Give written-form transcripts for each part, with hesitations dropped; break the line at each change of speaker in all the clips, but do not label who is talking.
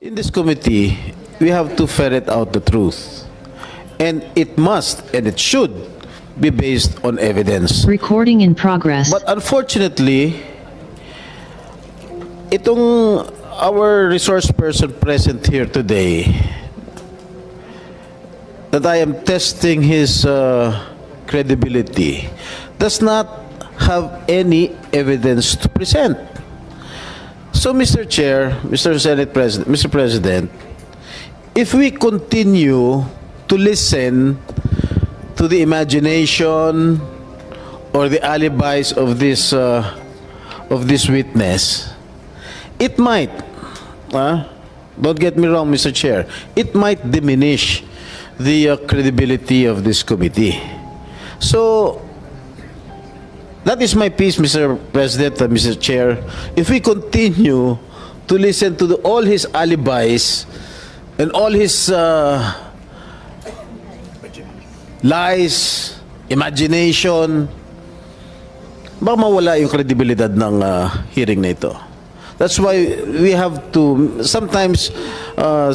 In this committee, we have to ferret out the truth. And it must and it should be based on evidence.
Recording in progress.
But unfortunately, itong our resource person present here today, that I am testing his credibility, does not have any evidence to present. So, Mr. Chair, Mr. Senate President, Mr. President, if we continue to listen to the imagination or the alibis of this witness, it might, don't get me wrong, Mr. Chair, it might diminish the credibility of this committee. So, that is my piece, Mr. President, Mr. Chair. If we continue to listen to all his alibis and all his lies, imagination, baka mawala yung kredibilidad ng hearing na ito. That's why we have to, sometimes,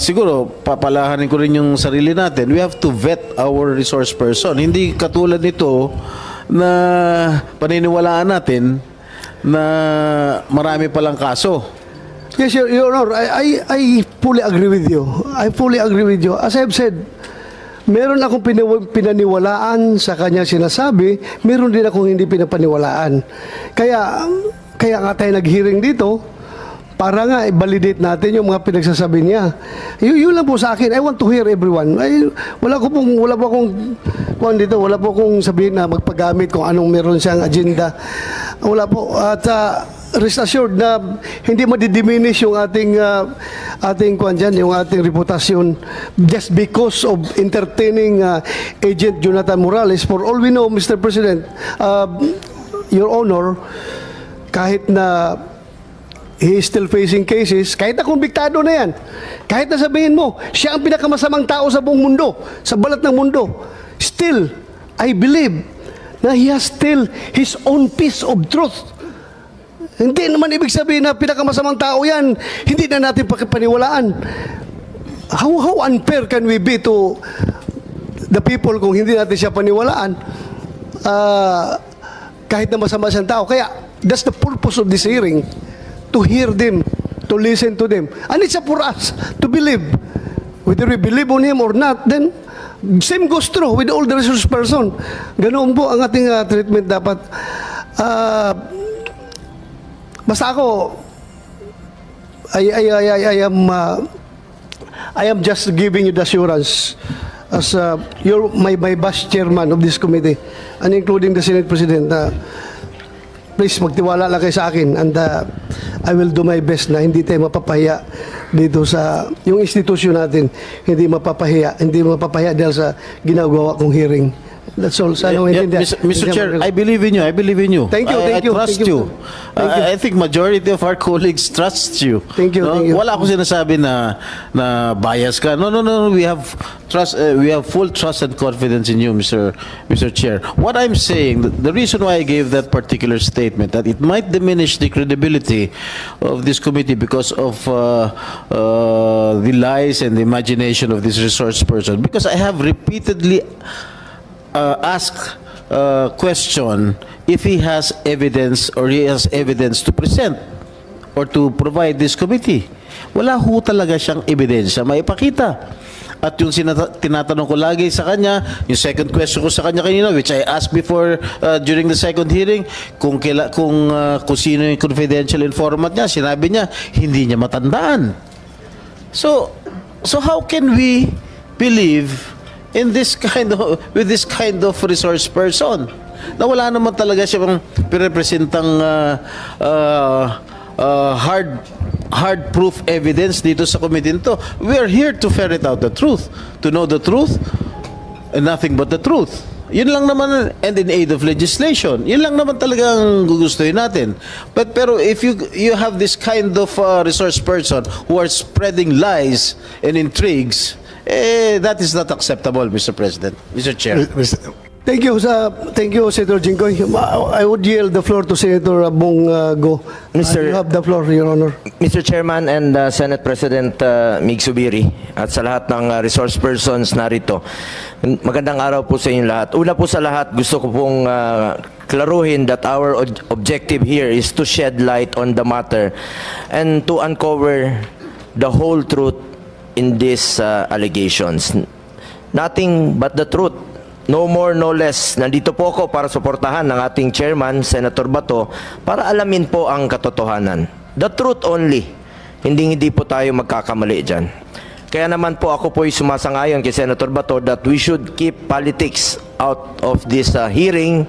siguro, papalahanin ko rin yung sarili natin, we have to vet our resource person. Hindi katulad nito na paniniwalaan natin na marami palang kaso.
Yes, Your Honor, I fully agree with you. I fully agree with you. As I've said, meron akong pinaniwalaan sa kanya sinasabi, meron din akong hindi pinapaniwalaan. Kaya nga tayo nag-hearing dito, para nga i-validate natin yung mga pinagsasabi niya. Yun lang po sa akin. I want to hear everyone. Wala po akong sabihin na magpagamit kung anong meron siyang agenda. Wala po. At rest assured na hindi madidiminish yung ating yung ating reputasyon just because of entertaining Agent Jonathan Morales. For all we know, Mr. President, Your Honor, kahit na he is still facing cases, kahit na kumbiktado na yan, kahit na sabihin mo, siya ang pinakamasamang tao sa buong mundo, sa balat ng mundo, still, I believe na he has still his own piece of truth. Hindi naman ibig sabihin na pinakamasamang tao yan, hindi na natin pakipaniwalaan. How unfair can we be to the people kung hindi natin siya paniwalaan? Kahit na masama siyang tao. Kaya, that's the purpose of this hearing. To hear them, to listen to them. And it's up for us to believe. Whether we believe on him or not, then same goes true with all the resource person. Ganoon po ang ating treatment dapat. Basta ako, I am just giving you the assurance as you're my vice chairman of this committee and including the Senate President. Please, magtiwala lang kayo sa akin and I will do my best na hindi tayo mapapahiya dito sa yung institusyon natin. Hindi mapapahiya dahil sa ginagawa kong hearing. That's all.
Mr. Chair, I believe in you. I believe in you.
Thank you.
I trust you. I think majority of our colleagues trust you.
Thank you.
No?
Thank you.
Wala akong sinasabi na bias ka. No. We have trust. We have full trust and confidence in you, Mr. Chair. What I'm saying, the reason why I gave that particular statement, that it might diminish the credibility of this committee because of the lies and the imagination of this resource person, because I have repeatedly ask question if he has evidence or he has evidence to present or to provide this committee. Wala ho talaga siyang ebidensya maipakita. At yung tinatanong ko lagi sa kanya, yung second question ko sa kanya kanina, which I asked before during the second hearing, kung sino yung confidential informant niya, sinabi niya, hindi niya matandaan. So how can we believe in this with this kind of resource person na wala naman talaga siyang pirepresentang hard proof evidence dito sa committee nito. We are here to ferret out the truth, to know the truth and nothing but the truth. Yun lang naman, and in aid of legislation. Yun lang naman talagang gugustuhin natin. Pero if you have this kind of resource person who are spreading lies and intrigues, that is not acceptable, Mr. President, Mr. Chair.
Thank you, Senator Jinggoy. I would yield the floor to Senator Bongo.
Mr.
You have the floor, Your Honor.
Mr. Chairman and Senate President Mig Subiri at sa lahat ng resource persons narito. Magandang araw po sa inyo lahat. Una po sa lahat, gusto ko pong klaruhin that our objective here is to shed light on the matter and to uncover the whole truth in these allegations. Nothing but the truth. No more, no less. Nandito po ako para suportahan ng ating chairman, Senator Bato, para alamin po ang katotohanan. The truth only. Hindi po tayo magkakamali dyan. Kaya naman po ako po'y sumasangayon kay Senator Bato that we should keep politics out of this hearing.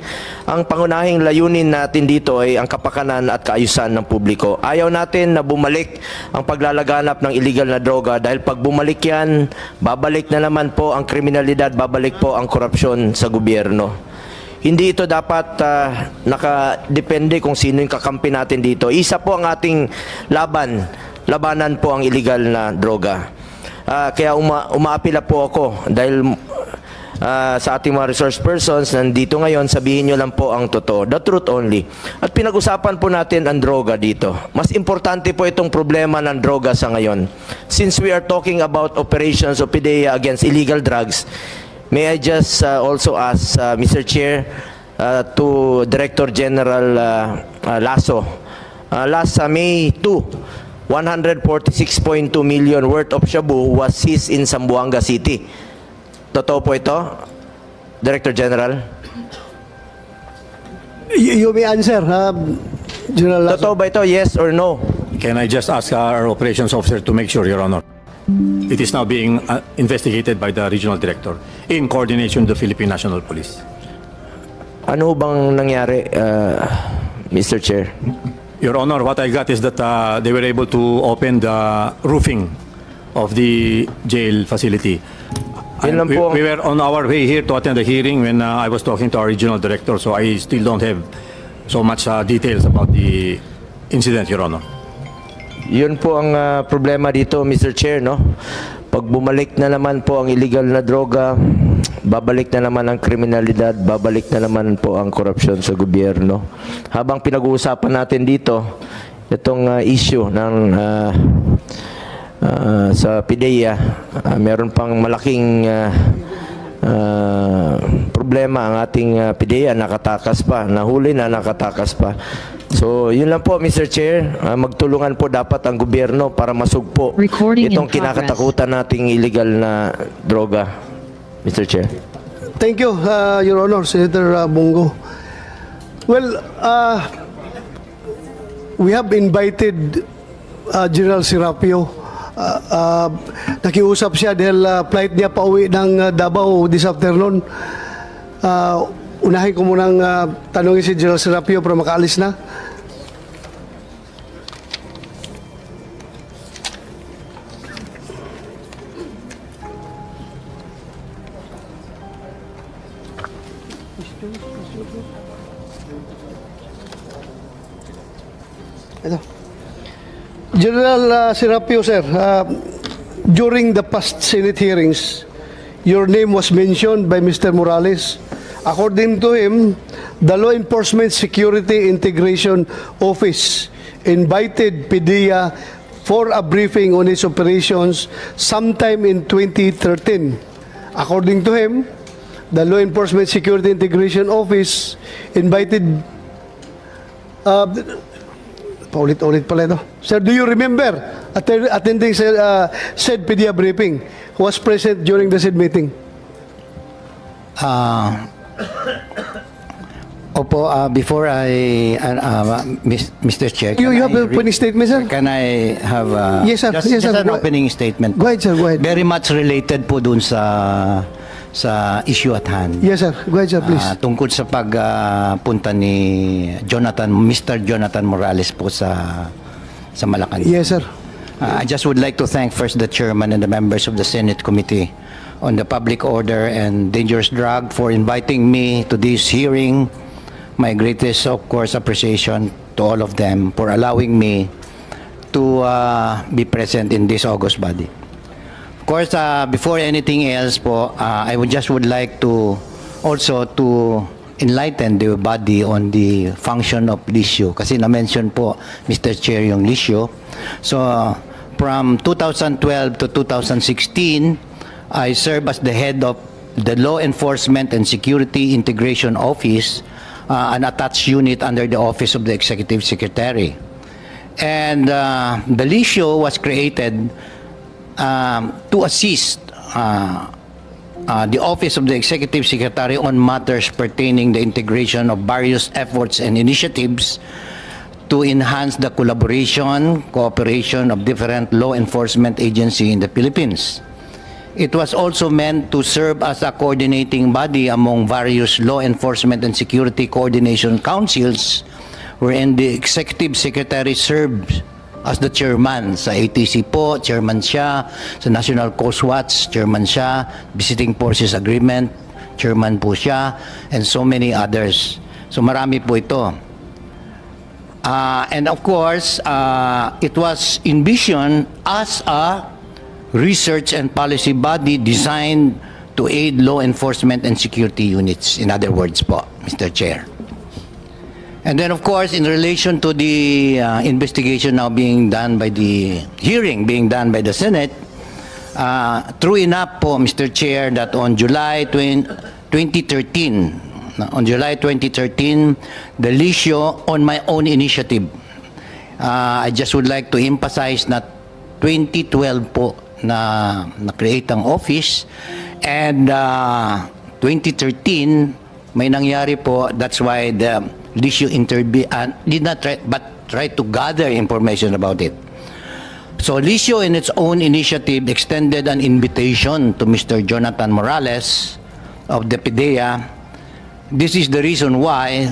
Ang pangunahing layunin natin dito ay ang kapakanan at kaayusan ng publiko. Ayaw natin na bumalik ang paglalaganap ng illegal na droga dahil pag bumalik yan, babalik na naman po ang kriminalidad, babalik po ang korupsyon sa gobyerno. Hindi ito dapat nakadepende kung sino yung kakampi natin dito. Isa po ang ating labanan po ang illegal na droga. Kaya umaapila po ako dahil sa ating mga resource persons nandito ngayon, sabihin nyo lang po ang totoo, the truth only. At pinag-usapan po natin ang droga dito. Mas importante po itong problema ng droga sa ngayon. Since we are talking about operations of PDEA against illegal drugs, may I just also ask Mr. Chair to Director General Lasso, last May 2, 146.2 million worth of shabu was seized in Zamboanga City. Totoo po ito, Director General?
You may answer, General Lasso.
Totoo ba ito, yes or no?
Can I just ask our operations officer to make sure, Your Honor? It is now being investigated by the regional director in coordination with the Philippine National Police.
Ano bang nangyari, Mr. Chair?
Your Honor, what I got is that they were able to open the roofing of the jail facility.
Yun lang po.
We were on our way here to attend the hearing when I was talking to our regional director, so I still don't have so much details about the incident, Your Honor.
Yun po ang problema dito, Mr. Chair, no? Pag bumalik na naman po ang illegal na droga, babalik na naman ang kriminalidad, babalik na naman po ang korupsyon sa gobyerno. Habang pinag-uusapan natin dito, itong issue ng sa PDEA, meron pang malaking problema ang ating PDEA, nakatakas pa, nahuli na nakatakas pa. So, yun lang po, Mr. Chair. Magtulungan po dapat ang gobyerno para masugpo itong kinakatakutan nating illegal na droga, Mr. Chair.
Thank you, Your Honor, Senator Bongo. Well, we have invited General Serapio. Nakiusap siya dahil flight niya pauwi ng Davao this afternoon. Unahin ko munang tanongin si General Serapio para makaalis na. Ito. General Serapio, sir, during the past Senate hearings, your name was mentioned by Mr. Morales. According to him, the Law Enforcement Security Integration Office invited PDEA for a briefing on its operations sometime in 2013. According to him, the Law Enforcement Security Integration Office invited paulit-ulit pala ito. Sir, do you remember attending said PDEA briefing? Who was present during the said meeting?
Opo, before Mr. Chair,
You have a opening statement, sir?
Can I have
Yes, sir.
just,
Yes, sir.
just an
Go-
opening statement?
Go ahead, sir. Go ahead.
Very much related po dun sa issue at hand.
Yes, sir. Go ahead, sir, please.
Tungkol sa pagpunta ni Mr. Jonathan Morales po sa Malacanang.
Yes, sir.
I just would like to thank first the chairman and the members of the Senate Committee on the Public Order and Dangerous Drug for inviting me to this hearing. My greatest, of course, appreciation to all of them for allowing me to be present in this august body. Of course, before anything else po, I would like to also to enlighten the body on the function of LISYO. Kasi na-mention po, Mr. Chair, yung LISYO. So, from 2012 to 2016, I served as the head of the Law Enforcement and Security Integration Office, an attached unit under the Office of the Executive Secretary. And the LISYO was created to assist the Office of the Executive Secretary on matters pertaining the integration of various efforts and initiatives to enhance the collaboration, cooperation of different law enforcement agencies in the Philippines. It was also meant to serve as a coordinating body among various law enforcement and security coordination councils, wherein the Executive Secretary served as the chairman. Sa ATC po, chairman siya. Sa National Coast Watch, chairman siya. Visiting Forces Agreement, chairman po siya. And so many others. So marami po ito. And of course, it was envisioned as a research and policy body designed to aid law enforcement and security units. In other words po, Mr. Chair. And then, of course, in relation to the investigation now being done by the hearing being done by the Senate, true enough po, Mr. Chair, that on July 2013, the LISYO, on my own initiative, I just would like to emphasize na 2012 po na create ang office, and 2013 may nangyari po. That's why the LISYO did not try to gather information about it. So LISYO, in its own initiative, extended an invitation to Mr. Jonathan Morales of the PIDEA. This is the reason why,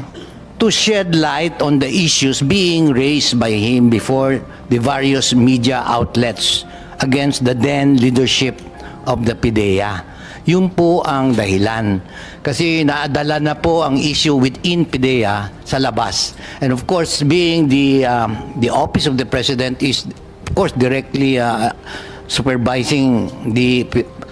to shed light on the issues being raised by him before the various media outlets against the then leadership of the PIDEA. Yun po ang dahilan. Kasi naadala na po ang issue within PIDEA sa labas. And of course, being the Office of the President is, of course, directly supervising the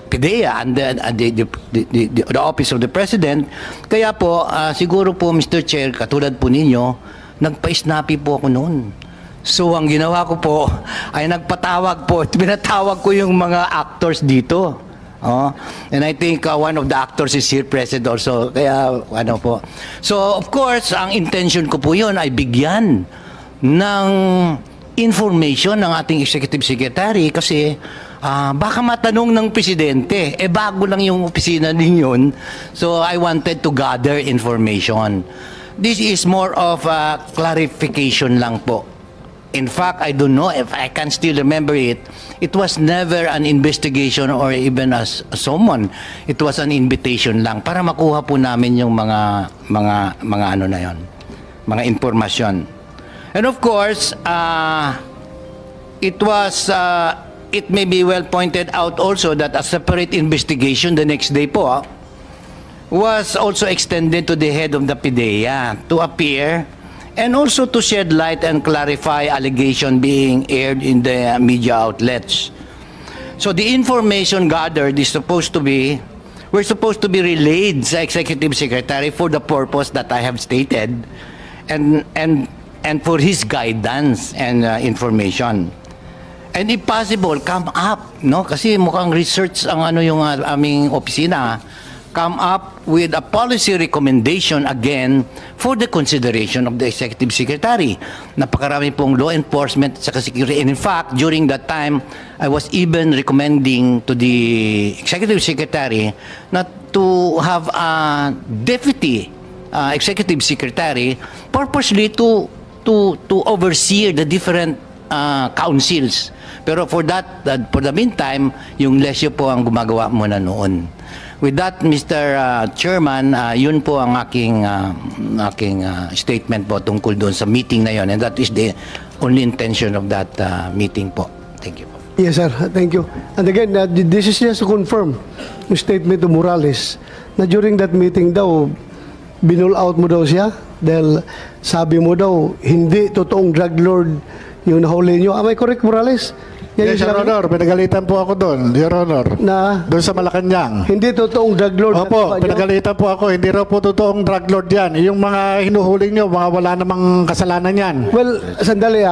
PIDEA and the Office of the President. Kaya po, siguro po, Mr. Chair, katulad po ninyo, nagpa-snappy po ako noon. So, ang ginawa ko po ay nagpatawag po. Pinatawag ko yung mga actors dito. And I think one of the actors is here present also. Kaya, ano po. So, of course, ang intention ko po yun ay bigyan ng information ng ating Executive Secretary kasi baka matanong ng Presidente, bago lang yung opisina ninyon. So, I wanted to gather information. This is more of a clarification lang po. In fact, I don't know if I can still remember it. It was never an investigation or even as someone. It was an invitation lang para makuha po namin yung mga ano na yon, mga impormasyon. And of course, it may be well pointed out also that a separate investigation the next day po was also extended to the head of the PIDEA to appear and also to shed light and clarify allegation being aired in the media outlets. So the information gathered is supposed to be relayed sa Executive Secretary for the purpose that I have stated and for his guidance and information. And if possible, come up, no? Kasi mukhang research ang ano yung aming opisina, come up with a policy recommendation again for the consideration of the Executive Secretary. Napakarami pong law enforcement at security. And in fact, during that time, I was even recommending to the Executive Secretary not to have a deputy Executive Secretary purposely to oversee the different councils. Pero for the meantime, yung LISYO po ang gumagawa muna noon. With that, Mr. Chairman, yun po ang aking statement po tungkol doon sa meeting na yun. And that is the only intention of that meeting po. Thank you po.
Yes, sir. Thank you. And again, this is just to confirm yung statement of Morales na during that meeting daw, binul out mo daw siya dahil sabi mo daw, hindi totoong drug lord yung nahuli nyo. Am I correct, Morales? Yan
Yes,
yung
Your
sinabi?
Honor. Pinagalitan po ako doon, Your Honor.
Na
Doon sa Malacanang.
hindi totoong drug lord.
Opo, pinagalitan po ako. Hindi raw po totoong drug lord yan. Yung mga hinuhuling nyo, mga wala namang kasalanan yan.
Well, sandali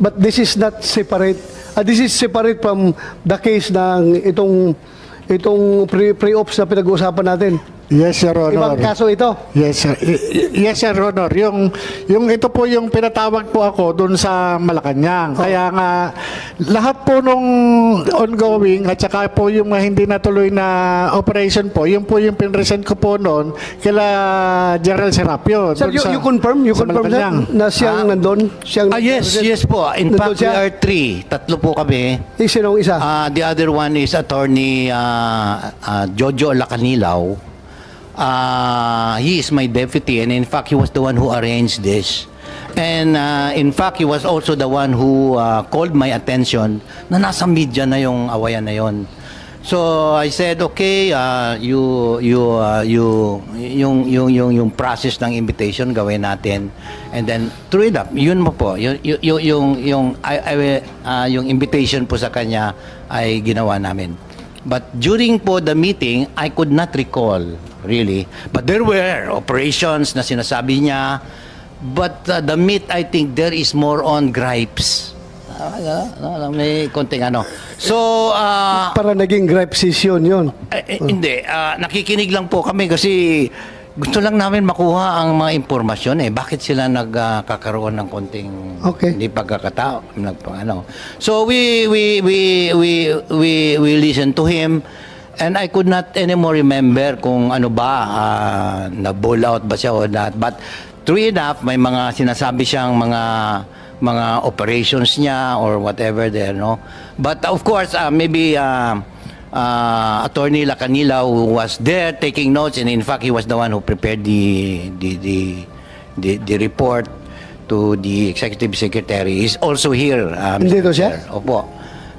but this is not separate. This is separate from the case ng itong pre-ops na pinag-uusapan natin.
Yes, Your Honor.
Ibang kaso ito.
Yes, sir. Yes, Your Honor. Yung ito po yung pinatawag po ako doon sa Malacanang. Kaya nga, lahat po nung ongoing at saka po yung hindi natuloy na operation po, yung po yung pinresent ko po noon kila General Serapio.
Sir,
doon
you confirm
sa
sir,
Malacanang.
na siyang nandun? Siyang
Yes po. In
Nandun
fact, we
siya?
are 3. Tatlo po kami.
Sinong isa?
The other one is Attorney Jojo Lacanilaw. He is my deputy, and in fact, he was the one who arranged this. And in fact, he was also the one who called my attention na nasa media na yung awayan na yon. So I said, okay, yung process ng invitation gawin natin, and then through it up, yun mo po, yung invitation po sa kanya ay ginawa namin. But during po the meeting, I could not recall really. But there were operations na sinasabi niya. But the meat, I think there is more on gripes. May konting ano. So,
Para naging gripe session yun.
hindi. Nakikinig lang po kami kasi gusto lang namin makuha ang mga impormasyon eh. Bakit sila nagkakaroon ng konting
Okay.
hindi pagkakatao, ano. So we listened to him, and I could not anymore remember kung ano ba, na-bowl out ba siya o not. But true enough, may mga sinasabi siyang mga operations niya or whatever there, no. But of course, maybe Attorney Lacanila, who was there taking notes, and in fact he was the one who prepared the report to the executive secretary, is also here.
Nandito
Mr.
siya?
Chair. Opo.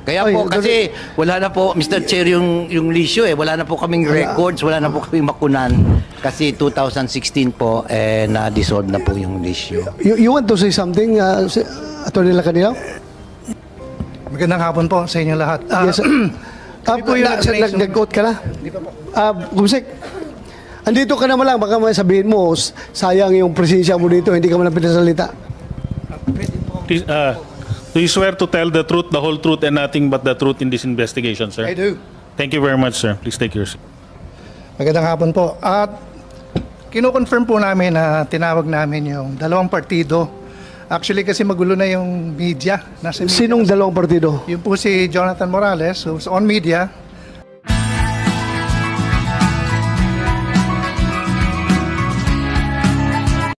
Kaya
Oy,
po kasi wala na po, Mr. Chair, yung lisyo eh, wala na po kaming records, wala na po kaming makunan kasi 2016 po na-dissolve na po yung lisyo.
You want to say something, Atty. Lacanilao?
Magandang hapon po sa inyo lahat.
Yes, sir.
po yung explanation.
Nag-quote ka na? Kumsik, andito ka naman lang, baka may sabihin mo, sayang yung presensya mo dito, hindi ka man pinasalita.
Please, do you swear to tell the truth, the whole truth, and nothing but the truth in this investigation, sir?
I do.
Thank you very much, sir. Please take your seat.
Magandang hapon po. At kino-confirm po namin na tinawag namin yung dalawang partido. Actually kasi magulo na yung media. Nasa media
Sinong dalawang partido?
Yung po si Jonathan Morales, who's on media,